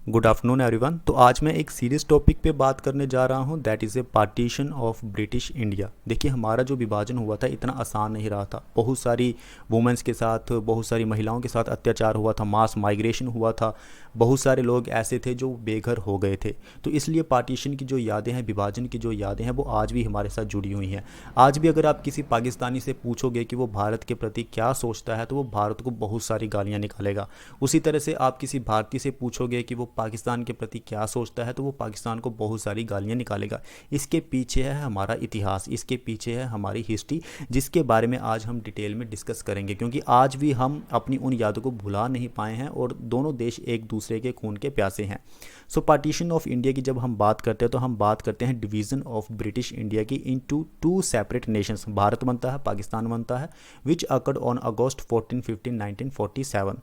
Good afternoon everyone. तो आज मैं एक सीरियस टॉपिक पे बात करने जा रहा हूँ, that is a partition of British India. देखिए, हमारा जो विभाजन हुआ था इतना आसान नहीं रहा था। बहुत सारी वुमेंस के साथ, बहुत सारी महिलाओं के साथ अत्याचार हुआ था, मास माइग्रेशन हुआ था, बहुत सारे लोग ऐसे थे जो बेघर हो गए थे। तो इसलिए पार्टीशन की जो यादें हैं, विभाजन की जो यादें हैं, वो आज भी हमारे साथ जुड़ी हुई हैं। आज भी अगर आप किसी पाकिस्तानी से पूछोगे कि वो भारत के प्रति क्या सोचता है, तो वो भारत को बहुत सारी गालियाँ निकालेगा। उसी तरह से आप किसी भारतीय से पूछोगे कि वो पाकिस्तान के प्रति क्या सोचता है, तो वो पाकिस्तान को बहुत सारी गालियाँ निकालेगा। इसके पीछे है हमारा इतिहास, इसके पीछे है हमारी हिस्ट्री, जिसके बारे में आज हम डिटेल में डिस्कस करेंगे, क्योंकि आज भी हम अपनी उन यादों को भुला नहीं पाए हैं और दोनों देश एक दूसरे के खून के प्यासे हैं। सो पार्टीशन ऑफ इंडिया की जब हम बात करते हैं तो हम बात करते हैं डिवीज़न ऑफ ब्रिटिश इंडिया की into two separate Nations. Bharat बनता है, पाकिस्तान बनता है, विच अकर्ड ऑन अगस्त 14 15 1947।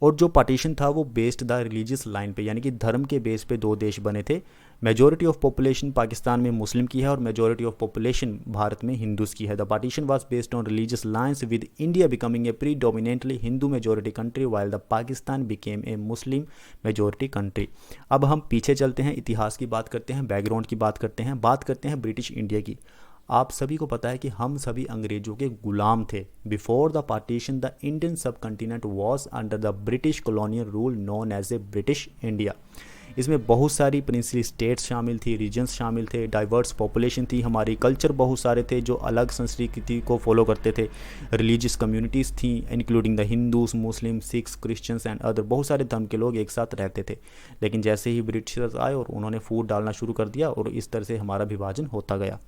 और जो पार्टीशन था वो बेस्ड द रिलीजियस लाइन पे, यानी कि धर्म के बेस पे दो देश बने थे। मेजॉरिटी ऑफ पॉपुलेशन पाकिस्तान में मुस्लिम की है और मेजॉरिटी ऑफ पॉपुलेशन भारत में हिंदूज की है। The partition was based on religious lines, with India becoming a predominantly Hindu majority country while the Pakistan became a Muslim majority country. अब हम पीछे चलते हैं, इतिहास की बात करते हैं, बैकग्राउंड की बात करते हैं ब्रिटिश इंडिया की। आप सभी को पता है कि हम सभी अंग्रेजों के गुलाम थे। Before the partition the Indian subcontinent was under the British colonial rule known as a British India. इसमें बहुत सारी प्रिंसली स्टेट्स शामिल थी, रीजन्स शामिल थे, डाइवर्स पॉपुलेशन थी, हमारी कल्चर बहुत सारे थे जो अलग संस्कृति को फॉलो करते थे, रिलीजियस कम्युनिटीज़ थी including the Hindus, Muslim, Sikhs, Christians and other. बहुत सारे धर्म के लोग एक साथ रहते थे। लेकिन जैसे ही ब्रिटिशर्स आए और उन्होंने फूट डालना शुरू कर दिया और इस तरह से हमारा विभाजन होता गया।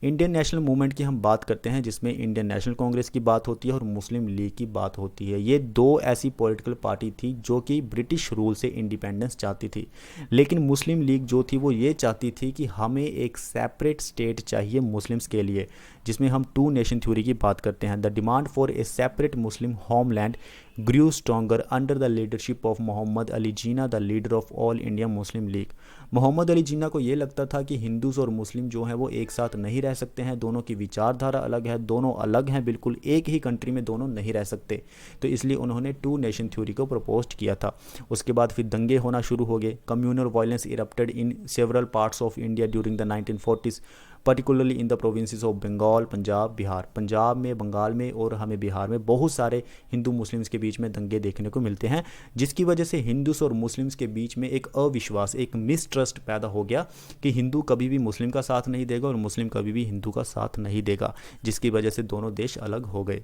इंडियन नेशनल मूवमेंट की हम बात करते हैं, जिसमें इंडियन नेशनल कांग्रेस की बात होती है और मुस्लिम लीग की बात होती है। ये दो ऐसी पॉलिटिकल पार्टी थी जो कि ब्रिटिश रूल से इंडिपेंडेंस चाहती थी। लेकिन मुस्लिम लीग जो थी वो ये चाहती थी कि हमें एक सेपरेट स्टेट चाहिए मुस्लिम्स के लिए, जिसमें हम टू नेशन थ्योरी की बात करते हैं। The demand for a separate Muslim homeland grew stronger under the leadership of Mohammad Ali Jinnah, the leader of All India Muslim League. Mohammad Ali Jinnah को ये लगता था कि हिंदूज और मुस्लिम जो हैं वो एक साथ नहीं रह सकते हैं, दोनों की विचारधारा अलग है, दोनों अलग हैं, बिल्कुल एक ही कंट्री में दोनों नहीं रह सकते। तो इसलिए उन्होंने टू नेशन थ्योरी को प्रपोज किया था। उसके बाद फिर दंगे होना शुरू हो गए। Communal violence erupted in several parts of India during the 1940s, particularly in the provinces of Bengal, Punjab, Bihar. Punjab में, बंगाल में और हमें बिहार में बहुत सारे हिंदू मुस्लिम्स के बीच में दंगे देखने को मिलते हैं, जिसकी वजह से हिंदूस और मुस्लिम्स के बीच में एक अविश्वास, एक मिसट्रस्ट पैदा हो गया कि हिंदू कभी भी मुस्लिम का साथ नहीं देगा और मुस्लिम कभी भी हिंदू का साथ नहीं देगा, जिसकी वजह से दोनों देश अलग हो गए।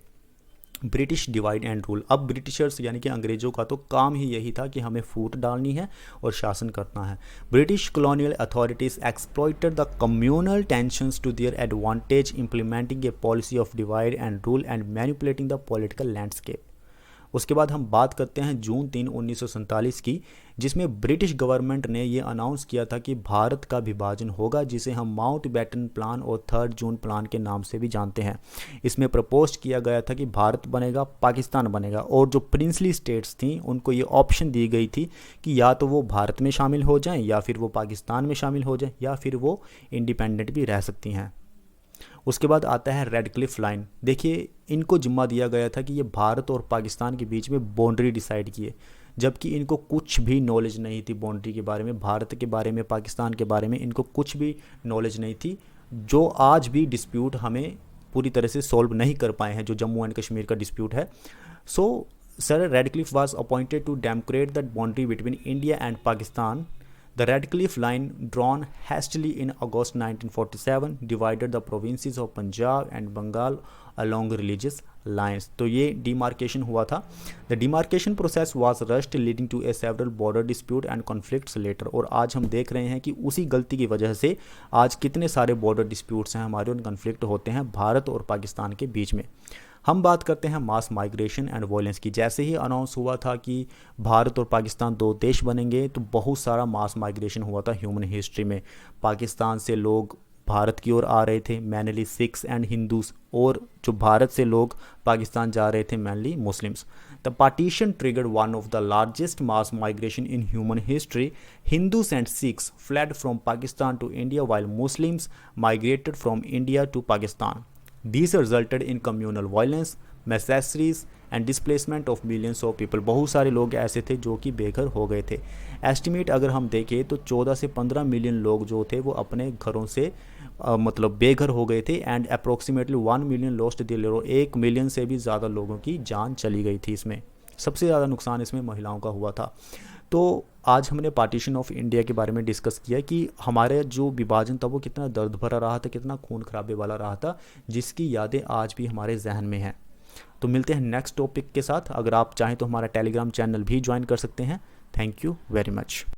British divide and rule. अब ब्रिटिशर्स यानी कि अंग्रेज़ों का तो काम ही यही था कि हमें फूट डालनी है और शासन करना है। British colonial authorities exploited the communal tensions to their advantage, implementing a policy of divide and rule and manipulating the political landscape. उसके बाद हम बात करते हैं जून 3 1947 की, जिसमें ब्रिटिश गवर्नमेंट ने ये अनाउंस किया था कि भारत का विभाजन होगा, जिसे हम माउंटबेटन प्लान और 3 जून प्लान के नाम से भी जानते हैं। इसमें प्रपोज किया गया था कि भारत बनेगा, पाकिस्तान बनेगा, और जो प्रिंसली स्टेट्स थी उनको ये ऑप्शन दी गई थी कि या तो वो भारत में शामिल हो जाएं, या फिर वो पाकिस्तान में शामिल हो जाएं, या फिर वो इंडिपेंडेंट भी रह सकती हैं। उसके बाद आता है रेड क्लिफ लाइन। देखिए, इनको जिम्मा दिया गया था कि ये भारत और पाकिस्तान के बीच में बाउंड्री डिसाइड किए, जबकि इनको कुछ भी नॉलेज नहीं थी बाउंड्री के बारे में, भारत के बारे में, पाकिस्तान के बारे में इनको कुछ भी नॉलेज नहीं थी, जो आज भी डिस्प्यूट हमें पूरी तरह से सॉल्व नहीं कर पाए हैं, जो जम्मू एंड कश्मीर का डिस्प्यूट है। So sir Radcliffe was appointed to demarcate the boundary between India and Pakistan. The Radcliffe Line, drawn hastily in August 1947, divided the provinces of Punjab and Bengal along religious lines. तो ये demarcation हुआ था। The demarcation process was rushed, leading to a several border dispute and conflicts later. और आज हम देख रहे हैं कि उसी गलती की वजह से आज कितने सारे border disputes हैं हमारे, और conflict होते हैं भारत और पाकिस्तान के बीच में। हम बात करते हैं मास माइग्रेशन एंड वायलेंस की। जैसे ही अनाउंस हुआ था कि भारत और पाकिस्तान दो देश बनेंगे, तो बहुत सारा मास माइग्रेशन हुआ था ह्यूमन हिस्ट्री में। पाकिस्तान से लोग भारत की ओर आ रहे थे, मैनली सिख्स एंड हिंदूज, और जो भारत से लोग पाकिस्तान जा रहे थे, mainly Muslims. The partition triggered one of the largest mass migration in human history. Hindus and Sikhs fled from Pakistan to India while Muslims migrated from India to Pakistan. These resulted in communal violence, massacres, and displacement of millions of people, बहुत सारे लोग ऐसे थे जो कि बेघर हो गए थे। एस्टिमेट अगर हम देखें तो 14 से 15 मिलियन लोग जो थे वो अपने घरों से मतलब बेघर हो गए थे। And approximately 1 million lost their life, 1 million से भी ज़्यादा लोगों की जान चली गई थी। इसमें सबसे ज़्यादा नुकसान इसमें महिलाओं का हुआ था। तो आज हमने पार्टीशन ऑफ इंडिया के बारे में डिस्कस किया कि हमारे जो विभाजन था वो कितना दर्द भरा रहा था, कितना खून खराबे वाला रहा था, जिसकी यादें आज भी हमारे जहन में हैं। तो मिलते हैं नेक्स्ट टॉपिक के साथ। अगर आप चाहें तो हमारा टेलीग्राम चैनल भी ज्वाइन कर सकते हैं। Thank you very much.